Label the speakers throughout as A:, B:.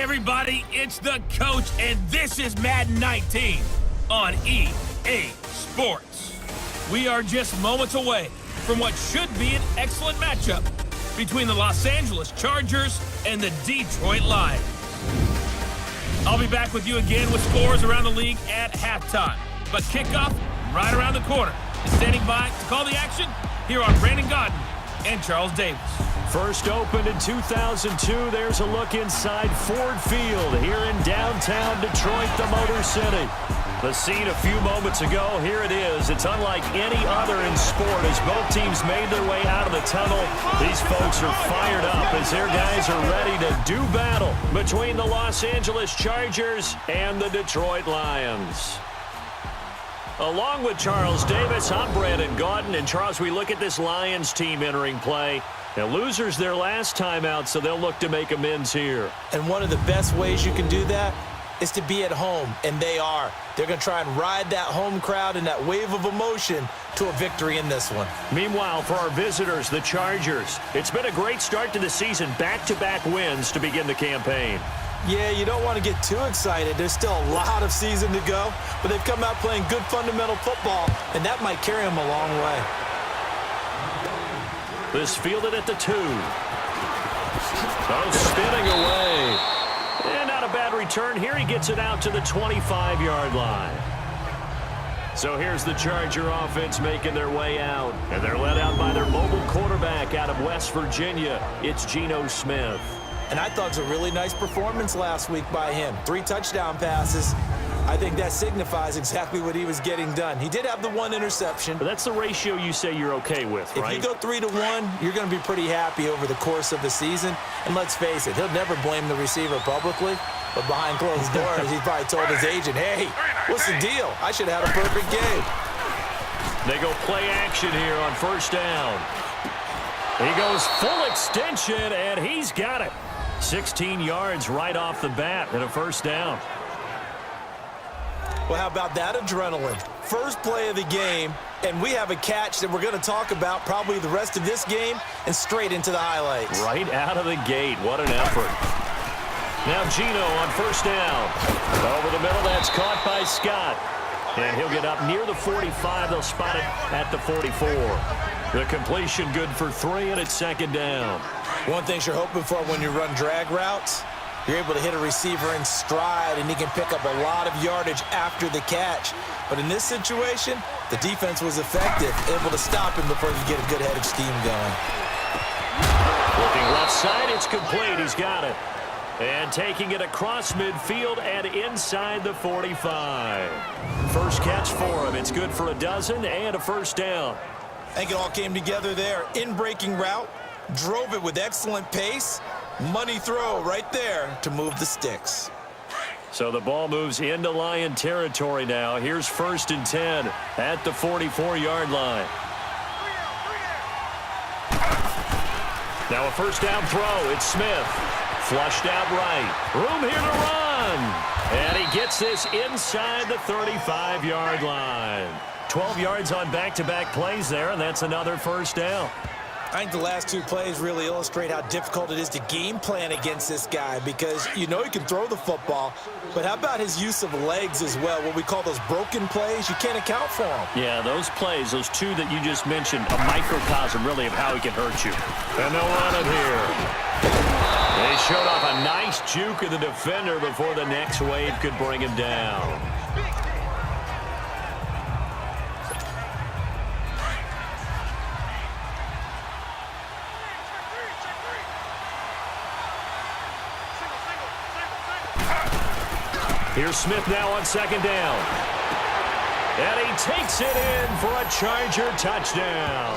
A: everybody, it's the coach, and this is Madden 19 on EA Sports. We are just moments away from what should be an excellent matchup between the Los Angeles Chargers and the Detroit Lions. I'll be back with you again with scores around the league at halftime. But kickoff right around the corner. And standing by to call the action, here are Brandon Gaudin and Charles Davis.
B: First opened in 2002, there's a look inside Ford Field here in downtown Detroit, the Motor City. The scene a few moments ago, here it is. It's unlike any other in sport as both teams made their way out of the tunnel. These folks are fired up as their guys are ready to do battle between the Los Angeles Chargers and the Detroit Lions. Along with Charles Davis, I'm Brandon Gaudin. And Charles, we look at this Lions team entering play. Now, losers their last time out, so they'll look to make amends here.
C: And one of the best ways you can do that is to be at home, and they are. They're going to try and ride that home crowd and that wave of emotion to a victory in this one.
B: Meanwhile, for our visitors, the Chargers, it's been a great start to the season, back-to-back wins to begin the campaign.
C: Yeah, you don't want to get too excited. There's still a lot of season to go, but they've come out playing good fundamental football, and that might carry them a long way.
B: This fielded at the 2. Oh, spinning away. And not a bad return here. He gets it out to the 25-yard line. So here's the Charger offense making their way out. And they're led out by their mobile quarterback out of West Virginia. It's Geno Smith.
C: And I thought it was a really nice performance last week by him. 3 touchdown passes. I think that signifies exactly what he was getting done. He did have the 1 interception.
B: But that's the ratio you say you're okay with, right?
C: If you go 3-1, you're going to be pretty happy over the course of the season. And let's face it, he'll never blame the receiver publicly. But behind closed doors, he probably told his agent, hey, what's the deal? I should have had a perfect game.
B: They go play action here on first down. He goes full extension, and he's got it. 16 yards right off the bat and a first down.
C: Well, how about that adrenaline? First play of the game, and we have a catch that we're going to talk about probably the rest of this game and straight into the highlights.
B: Right out of the gate. What an effort. Now Geno on first down. Over the middle, that's caught by Scott. And he'll get up near the 45. They'll spot it at the 44. The completion good for 3, and it's second down.
C: One thing you're hoping for when you run drag routes, you're able to hit a receiver in stride, and he can pick up a lot of yardage after the catch. But in this situation, the defense was effective, able to stop him before you get a good head of steam going.
B: Looking left side, it's complete. He's got it. And taking it across midfield and inside the 45. First catch for him. It's good for a dozen and a first down.
C: I think it all came together there. In-breaking route, drove it with excellent pace. Money throw right there to move the sticks.
B: So the ball moves into Lion territory now. Here's first and 10 at the 44-yard line. Now a first down throw. It's Smith. Flushed out right. Room here to run. And he gets this inside the 35-yard line. 12 yards on back-to-back plays there, and that's another first down.
C: I think the last 2 plays really illustrate how difficult it is to game plan against this guy because you know he can throw the football, but how about his use of legs as well? What we call those broken plays, you can't account for them.
B: Yeah, those plays, those 2 that you just mentioned, a microcosm really of how he can hurt you. And they'll run it here. They showed off a nice juke of the defender before the next wave could bring him down. Here's Smith now on second down. And he takes it in for a Charger touchdown.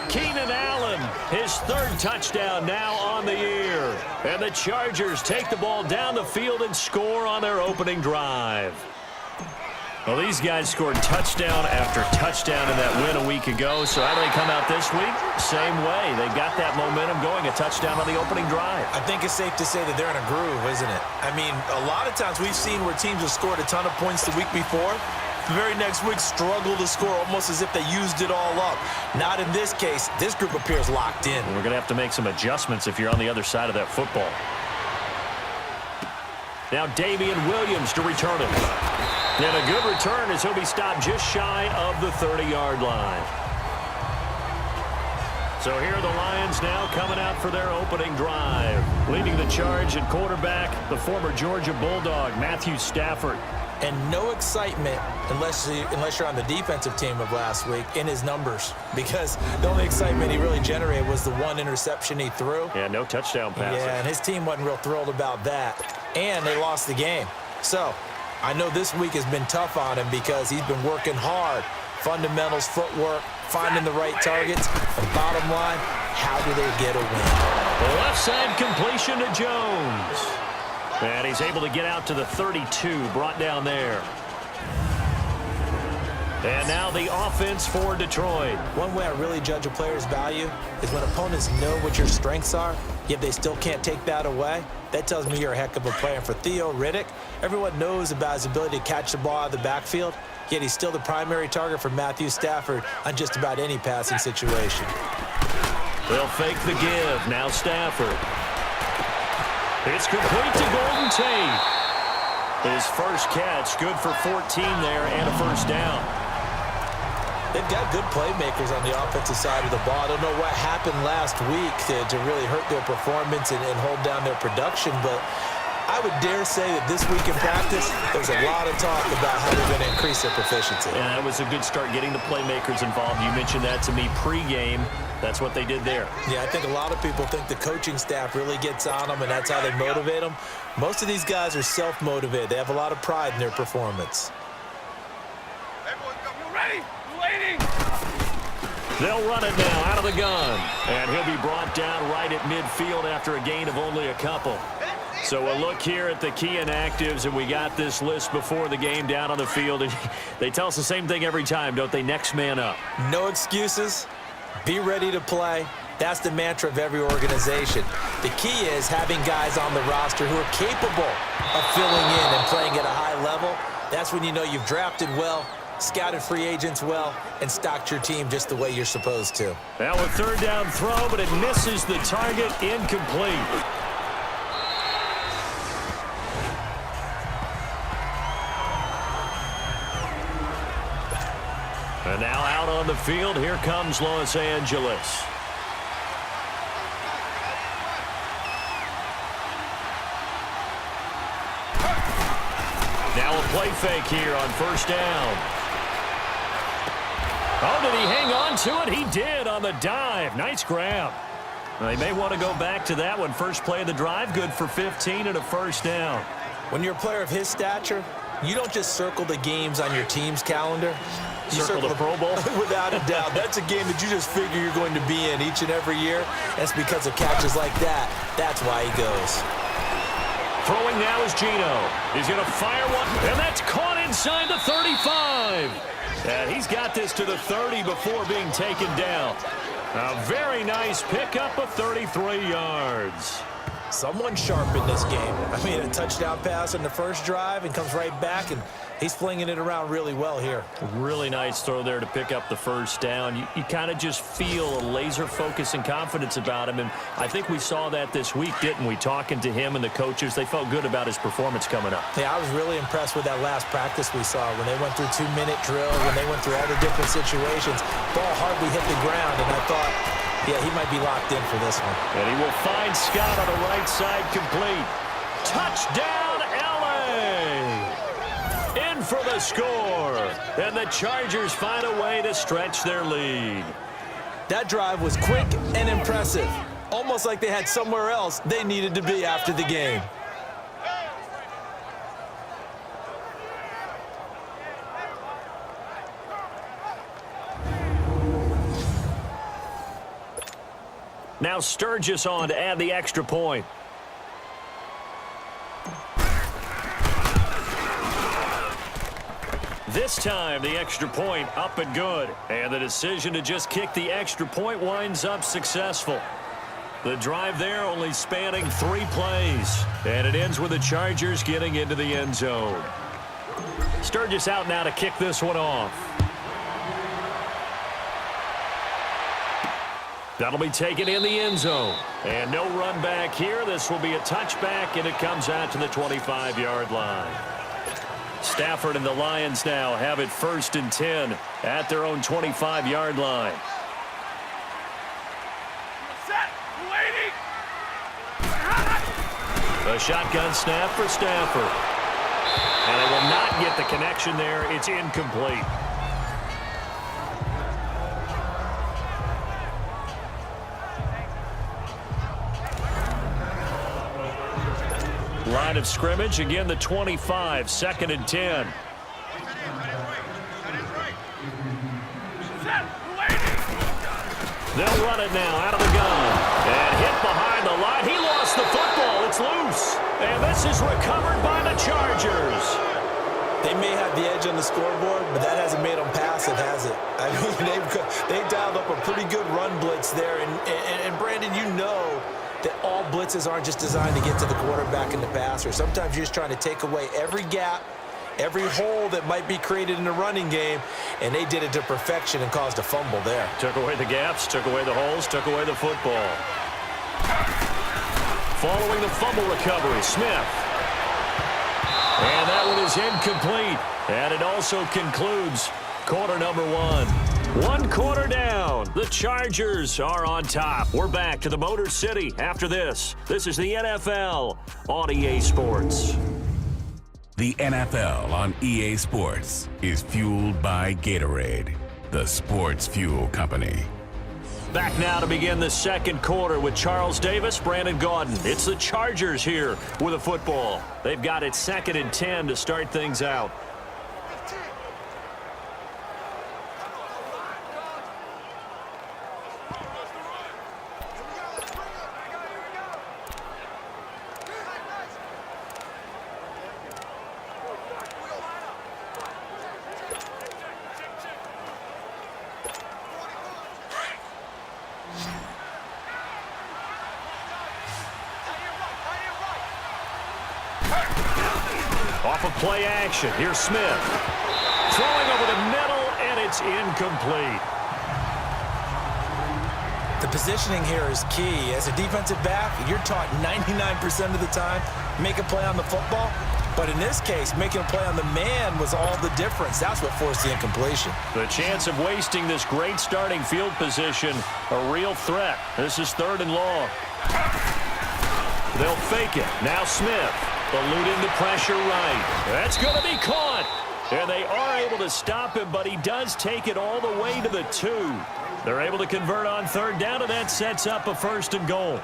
B: Keenan Allen, his 3rd touchdown now on the year. And the Chargers take the ball down the field and score on their opening drive. Well, these guys scored touchdown after touchdown in that win a week ago. So how do they come out this week? Same way. They got that momentum going, a touchdown on the opening drive.
C: I think it's safe to say that they're in a groove, isn't it? I mean, a lot of times we've seen where teams have scored a ton of points the week before. The very next week struggle to score almost as if they used it all up. Not in this case. This group appears locked in.
B: We're going to have to make some adjustments if you're on the other side of that football. Now Damian Williams to return it. And a good return as he'll be stopped just shy of the 30-yard line. So here are the Lions now coming out for their opening drive. Leading the charge at quarterback, the former Georgia Bulldog, Matthew Stafford.
C: And no excitement, unless you're on the defensive team of last week, in his numbers. Because the only excitement he really generated was the one interception he threw.
B: Yeah, no touchdown passes.
C: Yeah, and his team wasn't real thrilled about that. And they lost the game. So I know this week has been tough on him because he's been working hard. Fundamentals, footwork, finding the right targets. And bottom line, how do they get a win?
B: The left side completion to Jones. And he's able to get out to the 32, brought down there. And now the offense for Detroit.
C: One way I really judge a player's value is when opponents know what your strengths are, yet they still can't take that away. That tells me you're a heck of a player. And for Theo Riddick, everyone knows about his ability to catch the ball out of the backfield, yet he's still the primary target for Matthew Stafford on just about any passing situation.
B: They'll fake the give. Now Stafford. It's complete to Golden Tate. His first catch, good for 14 there and a first down.
C: They've got good playmakers on the offensive side of the ball. I don't know what happened last week to really hurt their performance and hold down their production, but I would dare say that this week in practice, there's a lot of talk about how they're going to increase their proficiency.
B: Yeah, that was a good start getting the playmakers involved. You mentioned that to me pregame. That's what they did there.
C: Yeah, I think a lot of people think the coaching staff really gets on them, and that's how they motivate them. Most of these guys are self-motivated. They have a lot of pride in their performance.
D: Everyone, you ready? Waiting.
B: They'll run it now out of the gun. And he'll be brought down right at midfield after a gain of only a couple. So a look here at the key inactives, and we got this list before the game down on the field. And they tell us the same thing every time, don't they? Next man up.
C: No excuses. Be ready to play. That's the mantra of every organization. The key is having guys on the roster who are capable of filling in and playing at a high level. That's when you know you've drafted well, scouted free agents well, and stocked your team just the way you're supposed to.
B: Now a third down throw, but it misses the target, incomplete. And now out on the field, here comes Los Angeles. Now a play fake here on first down. Oh, did he hang on to it? He did on the dive. Nice grab. Well, they may want to go back to that one. First play of the drive, good for 15 and a first down.
C: When you're a player of his stature, you don't just circle the games on your team's calendar. You
B: circle the Pro Bowl?
C: Without a doubt. That's a game that you just figure you're going to be in each and every year. That's because of catches like that. That's why he goes.
B: Throwing now is Gino. He's going to fire one, and that's caught inside the 35. And he's got this to the 30 before being taken down. A very nice pickup of 33 yards.
C: Someone sharp in this game. I mean, a touchdown pass in the first drive and comes right back, and he's flinging it around really well here.
B: Really nice throw there to pick up the first down. You kind of just feel a laser focus and confidence about him, and I think we saw that this week, didn't we? Talking to him and the coaches, they felt good about his performance coming up.
C: Yeah, I was really impressed with that last practice we saw when they went through 2-minute drill, when they went through all the different situations. Ball hardly hit the ground, and I thought, yeah, he might be locked in for this one.
B: And he will find Scott on the right side complete. Touchdown, LA! In for the score. And the Chargers find a way to stretch their lead.
C: That drive was quick and impressive. Almost like they had somewhere else they needed to be after the game.
B: Now Sturgis on to add the extra point. This time, the extra point up and good. And the decision to just kick the extra point winds up successful. The drive there only spanning 3 plays. And it ends with the Chargers getting into the end zone. Sturgis out now to kick this one off. That'll be taken in the end zone. And no run back here. This will be a touchback, and it comes out to the 25-yard line. Stafford and the Lions now have it 1st and 10 at their own 25-yard line.
D: Set. Waiting.
B: A shotgun snap for Stafford. And they will not get the connection there. It's incomplete. Line of scrimmage, again the 25, 2nd and 10. They'll run it now out of the gun. And hit behind the line. He lost the football. It's loose. And this is recovered by the Chargers.
C: They may have the edge on the scoreboard, but that hasn't made them pass it, has it? I mean, they've dialed up a pretty good run blitz there. And Brandon, you know that all blitzes aren't just designed to get to the quarterback and the passer. Sometimes you're just trying to take away every gap, every hole that might be created in the running game, and they did it to perfection and caused a fumble there.
B: Took away the gaps, took away the holes, took away the football. Following the fumble recovery, Smith. And that one is incomplete. And it also concludes quarter number 1. 1 quarter down. The Chargers are on top. We're back to the Motor City after this. This is the NFL on EA Sports.
E: The NFL on EA Sports is fueled by Gatorade, the sports fuel company.
B: Back now to begin the second quarter with Charles Davis, Brandon Gaudin. It's the Chargers here with a football. They've got it 2nd and 10 to start things out. Off of play action, here's Smith. Throwing over the middle, and it's incomplete.
C: The positioning here is key. As a defensive back, you're taught 99% of the time, make a play on the football. But in this case, making a play on the man was all the difference. That's what forced the incompletion.
B: The chance of wasting this great starting field position, a real threat. This is 3rd and long. They'll fake it. Now Smith. Eluding the pressure right. That's going to be caught. And they are able to stop him, but he does take it all the way to the 2. They're able to convert on 3rd down, and that sets up a 1st and goal.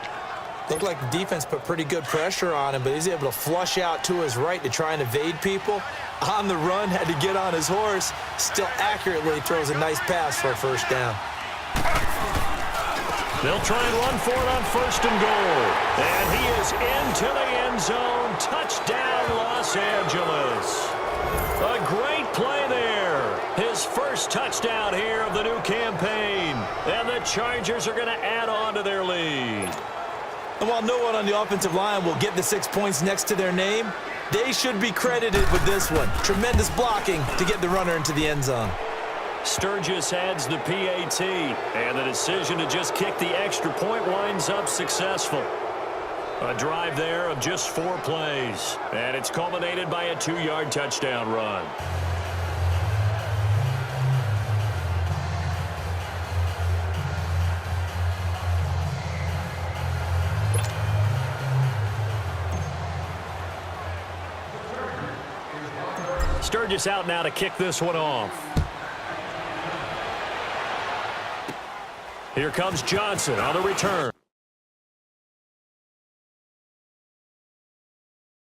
C: Looked like the defense put pretty good pressure on him, but he's able to flush out to his right to try and evade people. On the run, had to get on his horse. Still accurately throws a nice pass for a 1st down.
B: They'll try and run for it on 1st and goal. And he is into the end zone. Touchdown, Los Angeles. A great play there. His first touchdown here of the new campaign. And the Chargers are going to add on to their lead.
C: And while no one on the offensive line will get the 6 points next to their name, they should be credited with this one. Tremendous blocking to get the runner into the end zone.
B: Sturgis adds the PAT, and the decision to just kick the extra point winds up successful. A drive there of just 4 plays, and it's culminated by a 2-yard touchdown run. Sturgis out now to kick this one off. Here comes Johnson on the return.